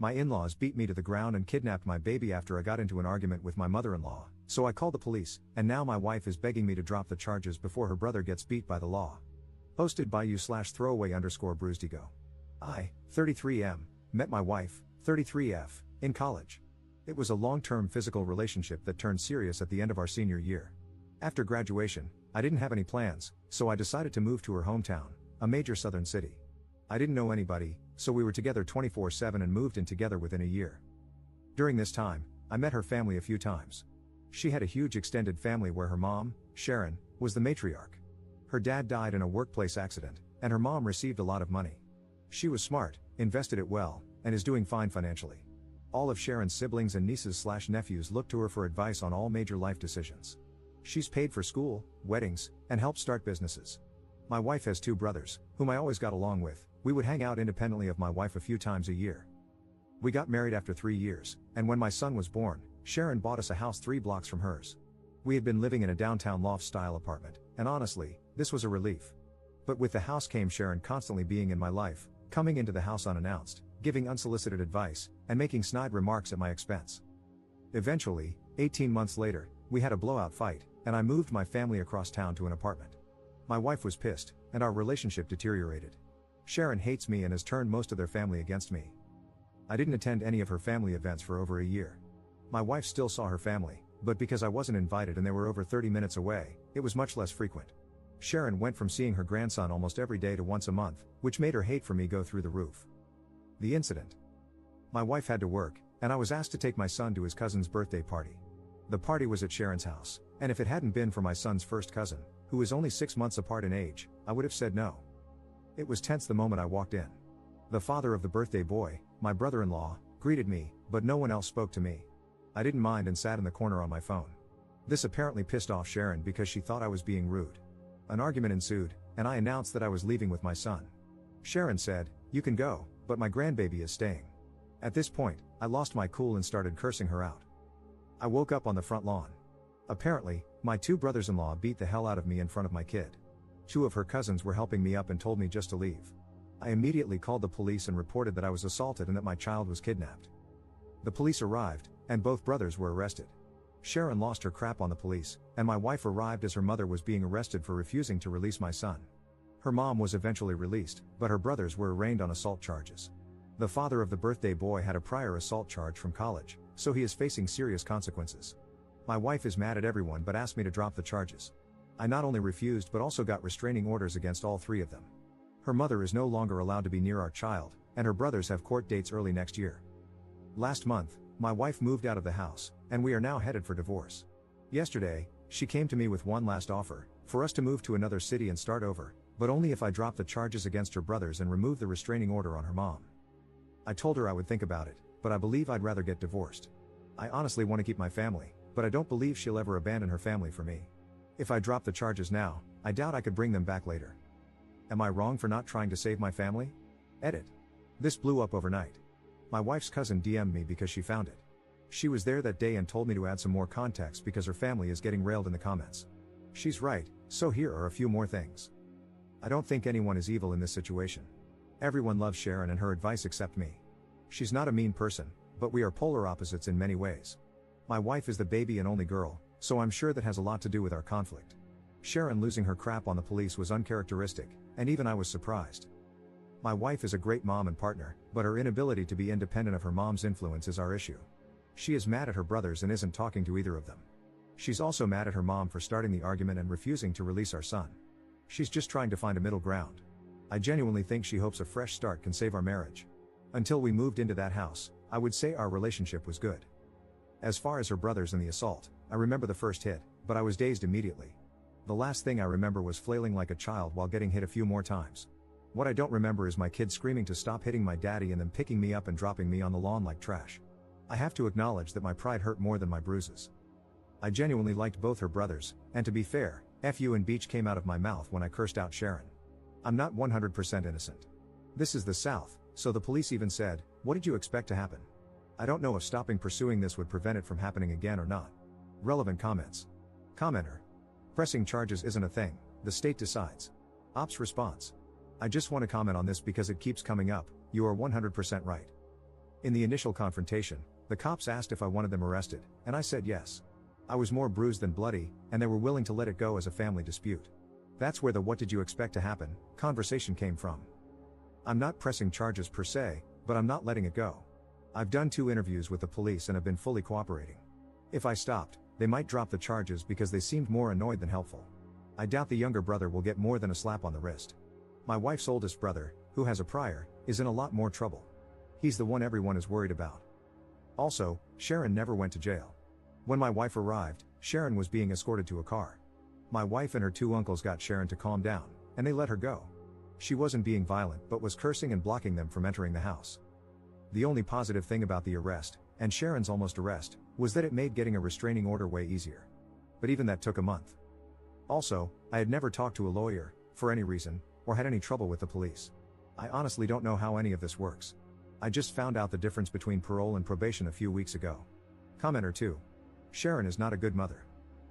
My in-laws beat me to the ground and kidnapped my baby after I got into an argument with my mother-in-law, so I called the police, and now my wife is begging me to drop the charges before her brother gets beat by the law. Posted by you/throwaway_bruisedigo. I, 33M, met my wife, 33F, in college. It was a long-term physical relationship that turned serious at the end of our senior year. After graduation, I didn't have any plans, so I decided to move to her hometown, a major southern city. I didn't know anybody, so we were together 24/7 and moved in together within a year. During this time, I met her family a few times. She had a huge extended family where her mom, Sharon, was the matriarch. Her dad died in a workplace accident, and her mom received a lot of money. She was smart, invested it well, and is doing fine financially. All of Sharon's siblings and nieces/nephews look to her for advice on all major life decisions. She's paid for school, weddings, and helped start businesses. My wife has 2 brothers, whom I always got along with. We would hang out independently of my wife a few times a year. We got married after 3 years, and when my son was born, Sharon bought us a house 3 blocks from hers. We had been living in a downtown loft-style apartment, and honestly, this was a relief. But with the house came Sharon constantly being in my life, coming into the house unannounced, giving unsolicited advice, and making snide remarks at my expense. Eventually, 18 months later, we had a blowout fight, and I moved my family across town to an apartment. My wife was pissed, and our relationship deteriorated. Sharon hates me and has turned most of their family against me. I didn't attend any of her family events for over a year. My wife still saw her family, but because I wasn't invited and they were over 30 minutes away, it was much less frequent. Sharon went from seeing her grandson almost every day to once a month, which made her hate for me go through the roof. The incident. My wife had to work, and I was asked to take my son to his cousin's birthday party. The party was at Sharon's house, and if it hadn't been for my son's first cousin, who is only 6 months apart in age, I would have said no. It was tense the moment I walked in. The father of the birthday boy, my brother-in-law, greeted me, but no one else spoke to me. I didn't mind and sat in the corner on my phone. This apparently pissed off Sharon because she thought I was being rude. An argument ensued, and I announced that I was leaving with my son. Sharon said, "You can go, but my grandbaby is staying." At this point, I lost my cool and started cursing her out. I woke up on the front lawn. Apparently, my 2 brothers-in-law beat the hell out of me in front of my kid. 2 of her cousins were helping me up and told me just to leave. I immediately called the police and reported that I was assaulted and that my child was kidnapped. The police arrived, and both brothers were arrested. Sharon lost her crap on the police, and my wife arrived as her mother was being arrested for refusing to release my son. Her mom was eventually released, but her brothers were arraigned on assault charges. The father of the birthday boy had a prior assault charge from college, so he is facing serious consequences. My wife is mad at everyone but asked me to drop the charges. I not only refused but also got restraining orders against all 3 of them. Her mother is no longer allowed to be near our child, and her brothers have court dates early next year. Last month, my wife moved out of the house, and we are now headed for divorce. Yesterday, she came to me with one last offer, for us to move to another city and start over, but only if I drop the charges against her brothers and remove the restraining order on her mom. I told her I would think about it, but I believe I'd rather get divorced. I honestly want to keep my family, but I don't believe she'll ever abandon her family for me. If I drop the charges now, I doubt I could bring them back later. Am I wrong for not trying to save my family? Edit. This blew up overnight. My wife's cousin DM'd me because she found it. She was there that day and told me to add some more context because her family is getting railed in the comments. She's right, so here are a few more things. I don't think anyone is evil in this situation. Everyone loves Sharon and her advice except me. She's not a mean person, but we are polar opposites in many ways. My wife is the baby and only girl, so I'm sure that has a lot to do with our conflict. Sharon losing her crap on the police was uncharacteristic, and even I was surprised. My wife is a great mom and partner, but her inability to be independent of her mom's influence is our issue. She is mad at her brothers and isn't talking to either of them. She's also mad at her mom for starting the argument and refusing to release our son. She's just trying to find a middle ground. I genuinely think she hopes a fresh start can save our marriage. Until we moved into that house, I would say our relationship was good. As far as her brothers and the assault, I remember the first hit, but I was dazed immediately. The last thing I remember was flailing like a child while getting hit a few more times. What I don't remember is my kid screaming to stop hitting my daddy and then picking me up and dropping me on the lawn like trash. I have to acknowledge that my pride hurt more than my bruises. I genuinely liked both her brothers, and to be fair, F you and Beach came out of my mouth when I cursed out Sharon. I'm not 100% innocent. This is the South, so the police even said, "What did you expect to happen?" I don't know if stopping pursuing this would prevent it from happening again or not. Relevant comments. Commenter. Pressing charges isn't a thing, the state decides. Ops response. I just want to comment on this because it keeps coming up, you are 100% right. In the initial confrontation, the cops asked if I wanted them arrested, and I said yes. I was more bruised than bloody, and they were willing to let it go as a family dispute. That's where the "what did you expect to happen" conversation came from. I'm not pressing charges per se, but I'm not letting it go. I've done 2 interviews with the police and have been fully cooperating. If I stopped, they might drop the charges because they seemed more annoyed than helpful. I doubt the younger brother will get more than a slap on the wrist. My wife's oldest brother, who has a prior, is in a lot more trouble. He's the one everyone is worried about. Also, Sharon never went to jail. When my wife arrived, Sharon was being escorted to a car. My wife and her 2 uncles got Sharon to calm down, and they let her go. She wasn't being violent but was cursing and blocking them from entering the house. The only positive thing about the arrest, and Sharon's almost arrest, was that it made getting a restraining order way easier. But even that took a month. Also, I had never talked to a lawyer, for any reason, or had any trouble with the police. I honestly don't know how any of this works. I just found out the difference between parole and probation a few weeks ago. Commenter 2. Sharon is not a good mother.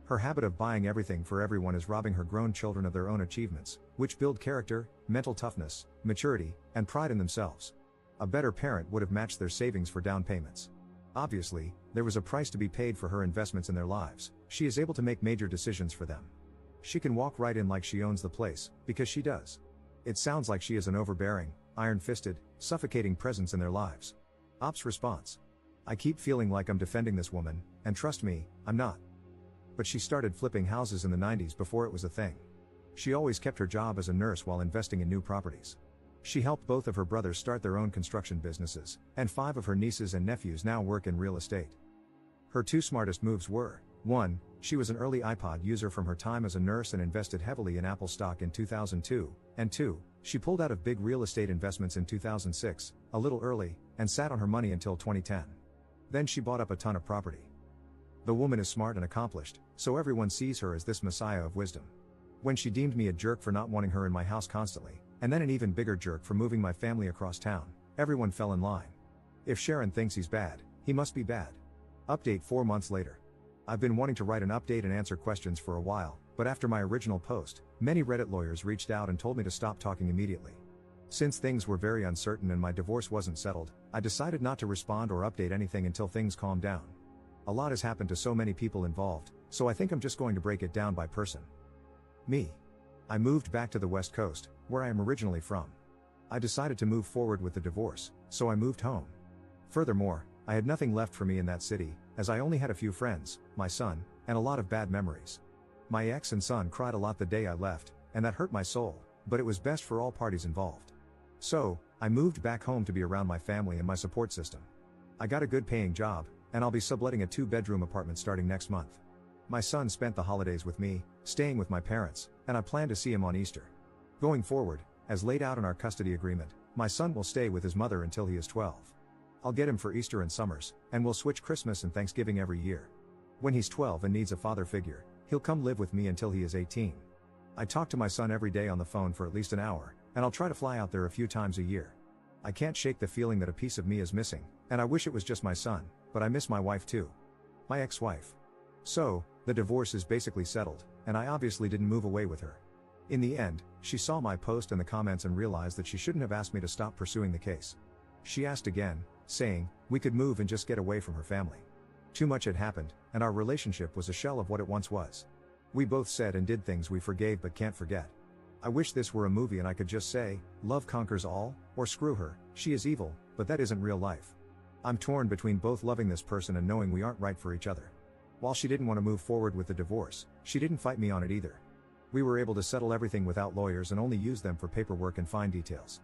Her habit of buying everything for everyone is robbing her grown children of their own achievements, which build character, mental toughness, maturity, and pride in themselves. A better parent would have matched their savings for down payments. Obviously, there was a price to be paid for her investments in their lives. She is able to make major decisions for them. She can walk right in like she owns the place, because she does. It sounds like she is an overbearing, iron-fisted, suffocating presence in their lives. Ops response. I keep feeling like I'm defending this woman, and trust me, I'm not. But she started flipping houses in the 90s before it was a thing. She always kept her job as a nurse while investing in new properties. She helped both of her brothers start their own construction businesses, and 5 of her nieces and nephews now work in real estate. Her 2 smartest moves were: 1, she was an early iPod user from her time as a nurse and invested heavily in Apple stock in 2002, and 2, she pulled out of big real estate investments in 2006, a little early, and sat on her money until 2010. Then she bought up a ton of property. The woman is smart and accomplished, so everyone sees her as this messiah of wisdom. When she deemed me a jerk for not wanting her in my house constantly, and then an even bigger jerk for moving my family across town, everyone fell in line. If Sharon thinks he's bad, he must be bad. Update 4 months later. I've been wanting to write an update and answer questions for a while, but after my original post, many Reddit lawyers reached out and told me to stop talking immediately. Since things were very uncertain and my divorce wasn't settled, I decided not to respond or update anything until things calmed down. A lot has happened to so many people involved, so I think I'm just going to break it down by person. Me. I moved back to the West Coast, where I am originally from. I decided to move forward with the divorce, so I moved home. Furthermore, I had nothing left for me in that city, as I only had a few friends, my son, and a lot of bad memories. My ex and son cried a lot the day I left, and that hurt my soul, but it was best for all parties involved. So, I moved back home to be around my family and my support system. I got a good paying job, and I'll be subletting a 2-bedroom apartment starting next month. My son spent the holidays with me, staying with my parents, and I plan to see him on Easter. Going forward, as laid out in our custody agreement, my son will stay with his mother until he is 12. I'll get him for Easter and summers, and we'll switch Christmas and Thanksgiving every year. When he's 12 and needs a father figure, he'll come live with me until he is 18. I talk to my son every day on the phone for at least an hour, and I'll try to fly out there a few times a year. I can't shake the feeling that a piece of me is missing, and I wish it was just my son, but I miss my wife too. My ex-wife. So, the divorce is basically settled, and I obviously didn't move away with her. In the end, she saw my post and the comments and realized that she shouldn't have asked me to stop pursuing the case. She asked again, saying we could move and just get away from her family. Too much had happened, and our relationship was a shell of what it once was. We both said and did things we forgave but can't forget. I wish this were a movie and I could just say, love conquers all, or screw her, she is evil, but that isn't real life. I'm torn between both loving this person and knowing we aren't right for each other. While she didn't want to move forward with the divorce, she didn't fight me on it either. We were able to settle everything without lawyers and only use them for paperwork and fine details.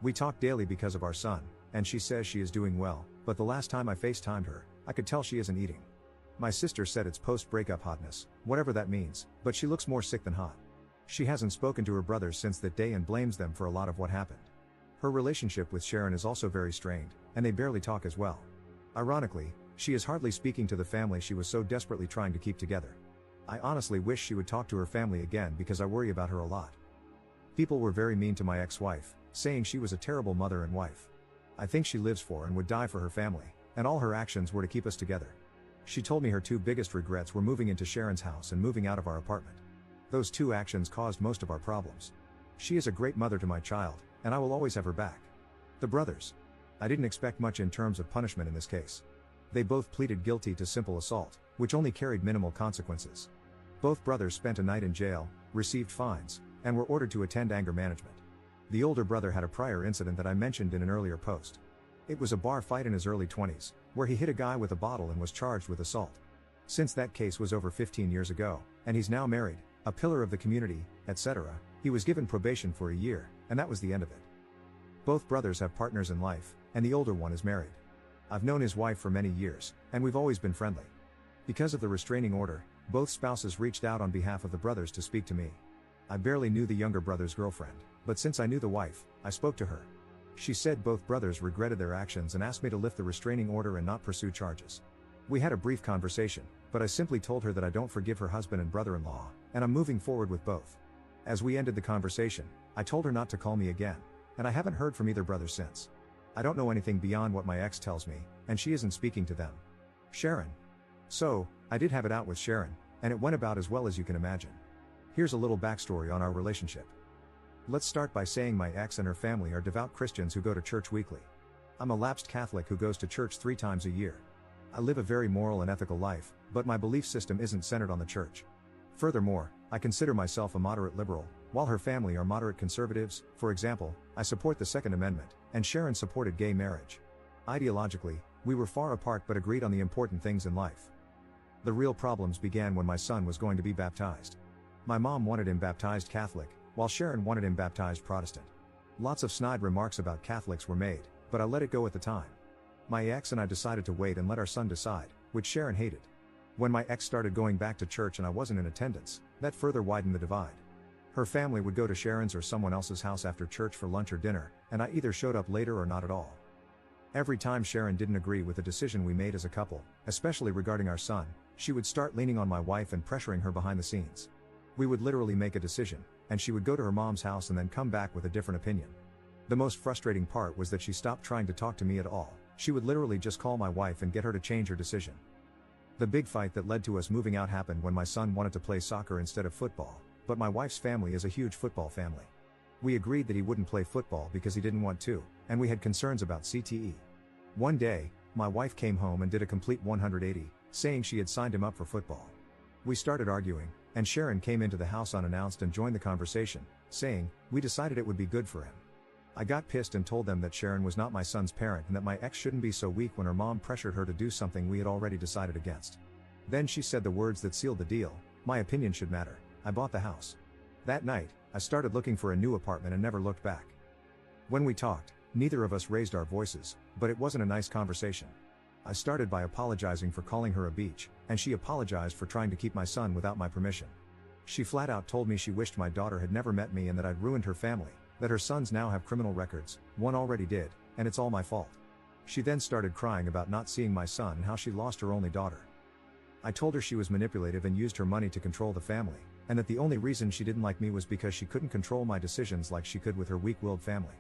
We talk daily because of our son, and she says she is doing well, but the last time I FaceTimed her, I could tell she isn't eating. My sister said it's post-breakup hotness, whatever that means, but she looks more sick than hot. She hasn't spoken to her brothers since that day and blames them for a lot of what happened. Her relationship with Sharon is also very strained, and they barely talk as well. Ironically, she is hardly speaking to the family she was so desperately trying to keep together. I honestly wish she would talk to her family again because I worry about her a lot. People were very mean to my ex-wife, saying she was a terrible mother and wife. I think she lives for and would die for her family, and all her actions were to keep us together. She told me her 2 biggest regrets were moving into Sharon's house and moving out of our apartment. Those 2 actions caused most of our problems. She is a great mother to my child, and I will always have her back. The brothers. I didn't expect much in terms of punishment in this case. They both pleaded guilty to simple assault, which only carried minimal consequences. Both brothers spent a night in jail, received fines, and were ordered to attend anger management. The older brother had a prior incident that I mentioned in an earlier post. It was a bar fight in his early 20s, where he hit a guy with a bottle and was charged with assault. Since that case was over 15 years ago, and he's now married, a pillar of the community, etc., he was given probation for a year, and that was the end of it. Both brothers have partners in life, and the older one is married. I've known his wife for many years, and we've always been friendly. Because of the restraining order, both spouses reached out on behalf of the brothers to speak to me. I barely knew the younger brother's girlfriend, but since I knew the wife, I spoke to her. She said both brothers regretted their actions and asked me to lift the restraining order and not pursue charges. We had a brief conversation, but I simply told her that I don't forgive her husband and brother-in-law, and I'm moving forward with both. As we ended the conversation, I told her not to call me again, and I haven't heard from either brother since. I don't know anything beyond what my ex tells me, and she isn't speaking to them. Sharon. So, I did have it out with Sharon, and it went about as well as you can imagine. Here's a little backstory on our relationship. Let's start by saying my ex and her family are devout Christians who go to church weekly. I'm a lapsed Catholic who goes to church 3 times a year. I live a very moral and ethical life, but my belief system isn't centered on the church. Furthermore, I consider myself a moderate liberal, while her family are moderate conservatives. For example, I support the Second Amendment, and Sharon supported gay marriage. Ideologically, we were far apart but agreed on the important things in life. The real problems began when my son was going to be baptized. My mom wanted him baptized Catholic, while Sharon wanted him baptized Protestant. Lots of snide remarks about Catholics were made, but I let it go at the time. My ex and I decided to wait and let our son decide, which Sharon hated. When my ex started going back to church and I wasn't in attendance, that further widened the divide. Her family would go to Sharon's or someone else's house after church for lunch or dinner, and I either showed up later or not at all. Every time Sharon didn't agree with the decision we made as a couple, especially regarding our son, she would start leaning on my wife and pressuring her behind the scenes. We would literally make a decision, and she would go to her mom's house and then come back with a different opinion. The most frustrating part was that she stopped trying to talk to me at all. She would literally just call my wife and get her to change her decision. The big fight that led to us moving out happened when my son wanted to play soccer instead of football, but my wife's family is a huge football family. We agreed that he wouldn't play football because he didn't want to, and we had concerns about CTE. One day, my wife came home and did a complete 180, saying she had signed him up for football. We started arguing, and Sharon came into the house unannounced and joined the conversation, saying, "We decided it would be good for him." I got pissed and told them that Sharon was not my son's parent and that my ex shouldn't be so weak when her mom pressured her to do something we had already decided against. Then she said the words that sealed the deal: "My opinion should matter." I bought the house. That night, I started looking for a new apartment and never looked back. When we talked, neither of us raised our voices, but it wasn't a nice conversation. I started by apologizing for calling her a bitch, and she apologized for trying to keep my son without my permission. She flat out told me she wished my daughter had never met me and that I'd ruined her family, that her sons now have criminal records, one already did, and it's all my fault. She then started crying about not seeing my son and how she lost her only daughter. I told her she was manipulative and used her money to control the family, and that the only reason she didn't like me was because she couldn't control my decisions like she could with her weak-willed family.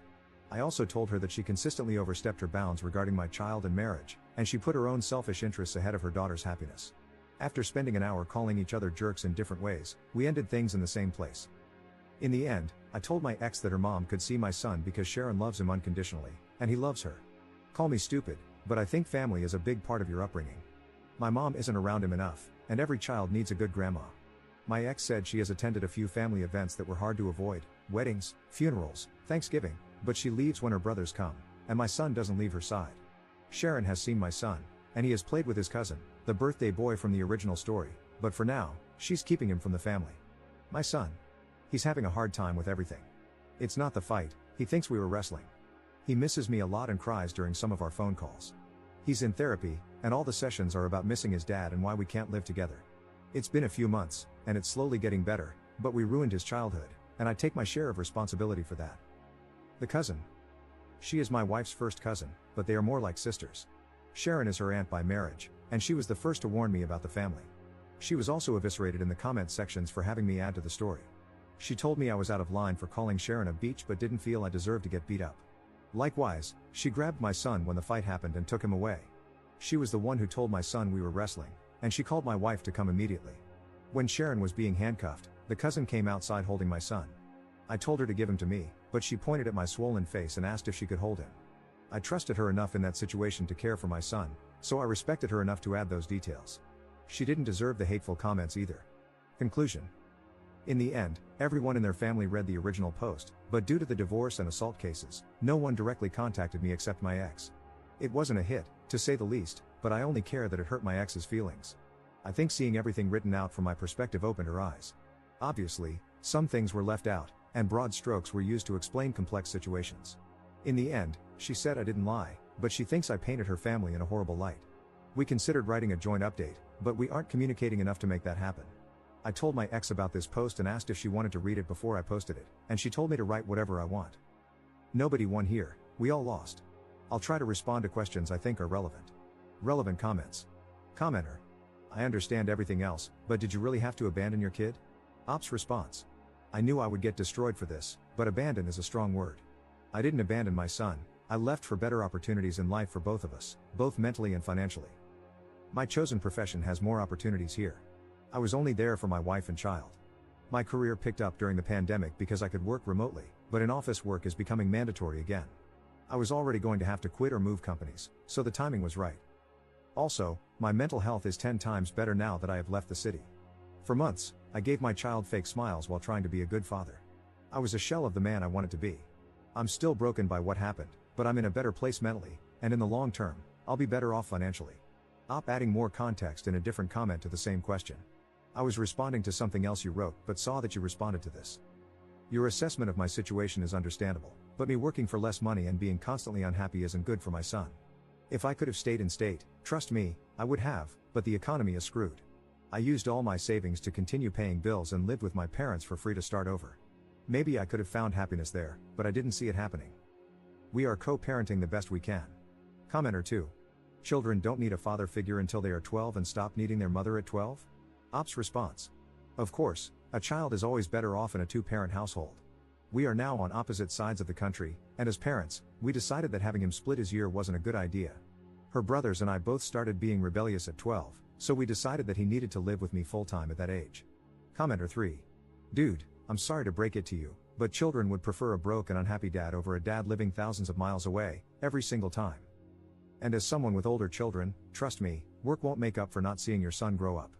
I also told her that she consistently overstepped her bounds regarding my child and marriage, and she put her own selfish interests ahead of her daughter's happiness. After spending an hour calling each other jerks in different ways, we ended things in the same place. In the end, I told my ex that her mom could see my son because Sharon loves him unconditionally, and he loves her. Call me stupid, but I think family is a big part of your upbringing. My mom isn't around him enough, and every child needs a good grandma. My ex said she has attended a few family events that were hard to avoid: weddings, funerals, Thanksgiving, but she leaves when her brothers come, and my son doesn't leave her side. Sharon has seen my son, and he has played with his cousin, the birthday boy from the original story, but for now, she's keeping him from the family. My son. He's having a hard time with everything. It's not the fight, he thinks we were wrestling. He misses me a lot and cries during some of our phone calls. He's in therapy, and all the sessions are about missing his dad and why we can't live together. It's been a few months, and it's slowly getting better, but we ruined his childhood, and I take my share of responsibility for that. The cousin. She is my wife's first cousin, but they are more like sisters. Sharon is her aunt by marriage, and she was the first to warn me about the family. She was also eviscerated in the comment sections for having me add to the story. She told me I was out of line for calling Sharon a bitch but didn't feel I deserved to get beat up. Likewise, she grabbed my son when the fight happened and took him away. She was the one who told my son we were wrestling, and she called my wife to come immediately. When Sharon was being handcuffed, the cousin came outside holding my son. I told her to give him to me, but she pointed at my swollen face and asked if she could hold him. I trusted her enough in that situation to care for my son, so I respected her enough to add those details. She didn't deserve the hateful comments either. Conclusion. In the end, everyone in their family read the original post, but due to the divorce and assault cases, no one directly contacted me except my ex. It wasn't a hit, to say the least, but I only care that it hurt my ex's feelings. I think seeing everything written out from my perspective opened her eyes. Obviously, some things were left out, and broad strokes were used to explain complex situations. In the end, she said I didn't lie, but she thinks I painted her family in a horrible light. We considered writing a joint update, but we aren't communicating enough to make that happen. I told my ex about this post and asked if she wanted to read it before I posted it, and she told me to write whatever I want. Nobody won here, we all lost. I'll try to respond to questions I think are relevant. Relevant comments. Commenter. I understand everything else, but did you really have to abandon your kid? Ops response. I knew I would get destroyed for this, but abandon is a strong word. I didn't abandon my son, I left for better opportunities in life for both of us, both mentally and financially. My chosen profession has more opportunities here. I was only there for my wife and child. My career picked up during the pandemic because I could work remotely, but in-office work is becoming mandatory again. I was already going to have to quit or move companies, so the timing was right. Also, my mental health is 10 times better now that I have left the city. For months, I gave my child fake smiles while trying to be a good father. I was a shell of the man I wanted to be. I'm still broken by what happened, but I'm in a better place mentally, and in the long term, I'll be better off financially. Adding more context in a different comment to the same question. I was responding to something else you wrote, but saw that you responded to this. Your assessment of my situation is understandable, but me working for less money and being constantly unhappy isn't good for my son. If I could have stayed in state, trust me, I would have, but the economy is screwed. I used all my savings to continue paying bills and lived with my parents for free to start over. Maybe I could have found happiness there, but I didn't see it happening. We are co-parenting the best we can. Commenter 2. Children don't need a father figure until they are 12 and stop needing their mother at 12? Ops response. Of course, a child is always better off in a two-parent household. We are now on opposite sides of the country, and as parents, we decided that having him split his year wasn't a good idea. Her brothers and I both started being rebellious at 12, so we decided that he needed to live with me full-time at that age. Commenter 3. Dude, I'm sorry to break it to you, but children would prefer a broke and unhappy dad over a dad living thousands of miles away, every single time. And as someone with older children, trust me, work won't make up for not seeing your son grow up.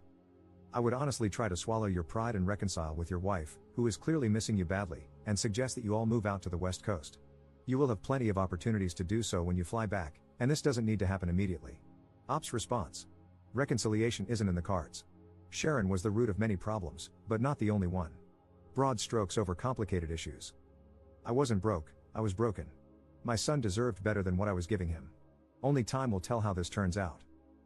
I would honestly try to swallow your pride and reconcile with your wife, who is clearly missing you badly, and suggest that you all move out to the West Coast. You will have plenty of opportunities to do so when you fly back, and this doesn't need to happen immediately. Ops response. Reconciliation isn't in the cards. Sharon was the root of many problems, but not the only one. Broad strokes over complicated issues. I wasn't broke, I was broken. My son deserved better than what I was giving him. Only time will tell how this turns out.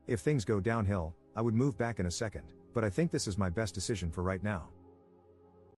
If things go downhill, I would move back in a second, but I think this is my best decision for right now.